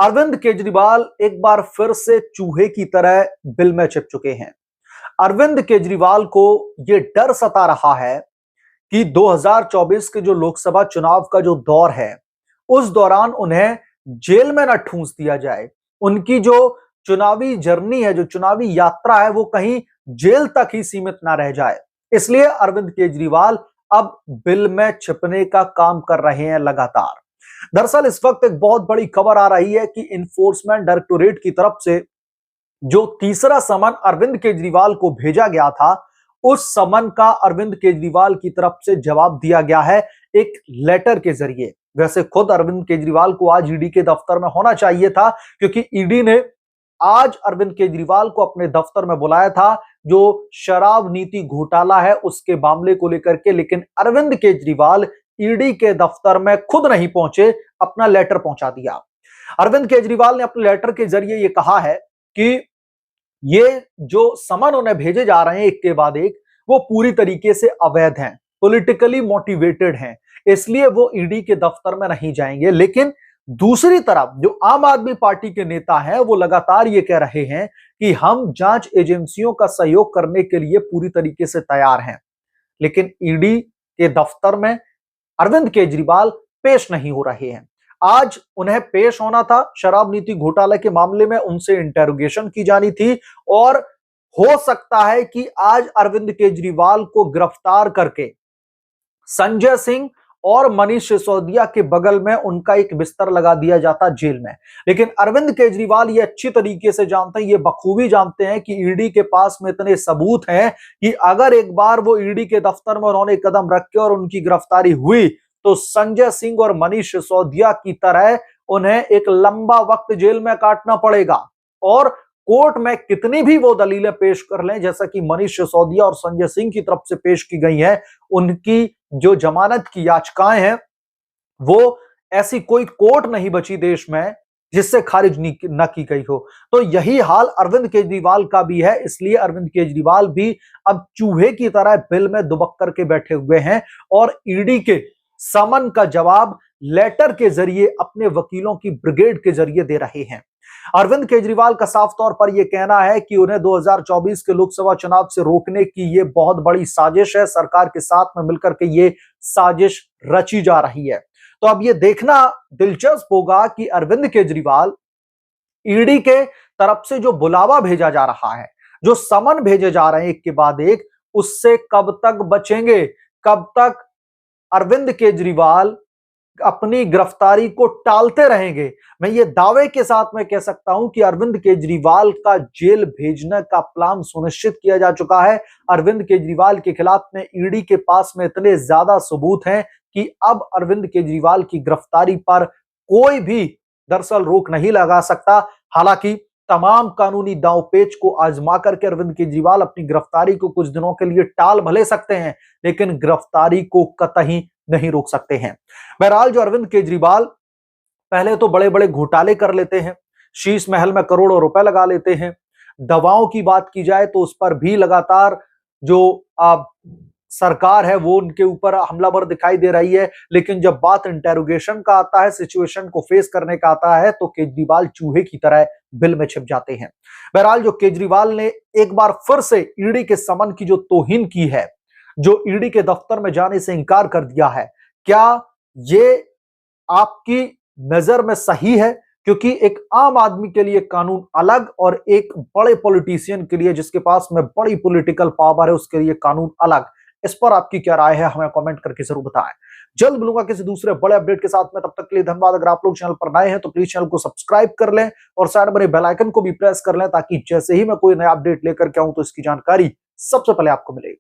अरविंद केजरीवाल एक बार फिर से चूहे की तरह बिल में छिप चुके हैं। अरविंद केजरीवाल को यह डर सता रहा है कि 2024 के जो लोकसभा चुनाव का जो दौर है, उस दौरान उन्हें जेल में न ठूंस दिया जाए। उनकी जो चुनावी जर्नी है, जो चुनावी यात्रा है, वो कहीं जेल तक ही सीमित ना रह जाए। इसलिए अरविंद केजरीवाल अब बिल में छिपने का काम कर रहे हैं लगातार। दरअसल इस वक्त एक बहुत बड़ी खबर आ रही है कि इन्फोर्समेंट डायरेक्टोरेट की तरफ से जो तीसरा समन अरविंद केजरीवाल को भेजा गया था, उस समन का अरविंद केजरीवाल की तरफ से जवाब दिया गया है एक लेटर के जरिए। वैसे खुद अरविंद केजरीवाल को आज ईडी के दफ्तर में होना चाहिए था, क्योंकि ईडी ने आज अरविंद केजरीवाल को अपने दफ्तर में बुलाया था जो शराब नीति घोटाला है उसके मामले को लेकर के। लेकिन अरविंद केजरीवाल ईडी के दफ्तर में खुद नहीं पहुंचे, अपना लेटर पहुंचा दिया। अरविंद केजरीवाल ने अपने लेटर के जरिए यह कहा है कि ये जो समन उन्हें भेजे जा रहे हैं एक के बाद एक, वो पूरी तरीके से अवैध हैं, पॉलिटिकली मोटिवेटेड हैं, इसलिए वो ईडी के दफ्तर में नहीं जाएंगे। लेकिन दूसरी तरफ जो आम आदमी पार्टी के नेता हैं, वो लगातार ये कह रहे हैं कि हम जांच एजेंसियों का सहयोग करने के लिए पूरी तरीके से तैयार हैं। लेकिन ईडी के दफ्तर में अरविंद केजरीवाल पेश नहीं हो रहे हैं। आज उन्हें पेश होना था, शराब नीति घोटाला के मामले में उनसे इंटेरोगेशन की जानी थी, और हो सकता है कि आज अरविंद केजरीवाल को गिरफ्तार करके संजय सिंह और मनीष सिसोदिया के बगल में उनका एक बिस्तर लगा दिया जाता जेल में। लेकिन अरविंद केजरीवाल ये अच्छी तरीके से जानते हैं, ये बखूबी जानते हैं कि ईडी के पास में इतने सबूत हैं कि अगर एक बार वो ईडी के दफ्तर में उन्होंने कदम रखे और उनकी गिरफ्तारी हुई, तो संजय सिंह और मनीष सिसोदिया की तरह उन्हें एक लंबा वक्त जेल में काटना पड़ेगा। और कोर्ट में कितनी भी वो दलीलें पेश कर लें, जैसा कि मनीष सिसोदिया और संजय सिंह की तरफ से पेश की गई हैं, उनकी जो जमानत की याचिकाएं हैं, वो ऐसी कोई कोर्ट नहीं बची देश में जिससे खारिज न की गई हो। तो यही हाल अरविंद केजरीवाल का भी है। इसलिए अरविंद केजरीवाल भी अब चूहे की तरह बिल में दुबक करके बैठे हुए हैं और ईडी के समन का जवाब लेटर के जरिए अपने वकीलों की ब्रिगेड के जरिए दे रहे हैं। अरविंद केजरीवाल का साफ तौर पर यह कहना है कि उन्हें 2024 के लोकसभा चुनाव से रोकने की यह बहुत बड़ी साजिश है, सरकार के साथ में मिलकर के यह साजिश रची जा रही है। तो अब यह देखना दिलचस्प होगा कि अरविंद केजरीवाल ईडी के तरफ से जो बुलावा भेजा जा रहा है, जो समन भेजे जा रहे हैं एक के बाद एक, उससे कब तक बचेंगे, कब तक अरविंद केजरीवाल अपनी गिरफ्तारी को टालते रहेंगे। मैं ये दावे के साथ में कह सकता हूं कि अरविंद केजरीवाल का जेल भेजने का प्लान सुनिश्चित किया जा चुका है। अरविंद केजरीवाल के खिलाफ में ईडी के पास में इतने ज्यादा सबूत हैं कि अब अरविंद केजरीवाल की गिरफ्तारी पर कोई भी दरअसल रोक नहीं लगा सकता। हालांकि तमाम कानूनी दांवपेच को आजमा करके अरविंद केजरीवाल अपनी गिरफ्तारी को कुछ दिनों के लिए टाल भले सकते हैं, लेकिन गिरफ्तारी को कतई नहीं रोक सकते हैं। बहरहाल जो अरविंद केजरीवाल पहले तो बड़े बड़े घोटाले कर लेते हैं, शीश महल में करोड़ों रुपए लगा लेते हैं। दवाओं की बात की जाए तो उस पर भी लगातार जो सरकार है वो उनके ऊपर हमलावर दिखाई दे रही है। लेकिन जब बात इंटेरोगेशन का आता है, सिचुएशन को फेस करने का आता है, तो केजरीवाल चूहे की तरह बिल में छिप जाते हैं। बहरहाल जो केजरीवाल ने एक बार फिर से ईडी के समन की जो तौहीन की है, जो ईडी के दफ्तर में जाने से इंकार कर दिया है, क्या ये आपकी नजर में सही है? क्योंकि एक आम आदमी के लिए कानून अलग और एक बड़े पॉलिटिशियन के लिए जिसके पास में बड़ी पॉलिटिकल पावर है उसके लिए कानून अलग। इस पर आपकी क्या राय है, हमें कमेंट करके जरूर बताएं। जल्द मिलूंगा किसी दूसरे बड़े अपडेट के साथ में, तब तक के लिए धन्यवाद। अगर आप लोग चैनल पर नए हैं तो प्लीज चैनल को सब्सक्राइब कर लें और साइड बने बेल आइकन को भी प्रेस कर लें, ताकि जैसे ही मैं कोई नया अपडेट लेकर के आऊं तो इसकी जानकारी सबसे पहले आपको मिलेगी।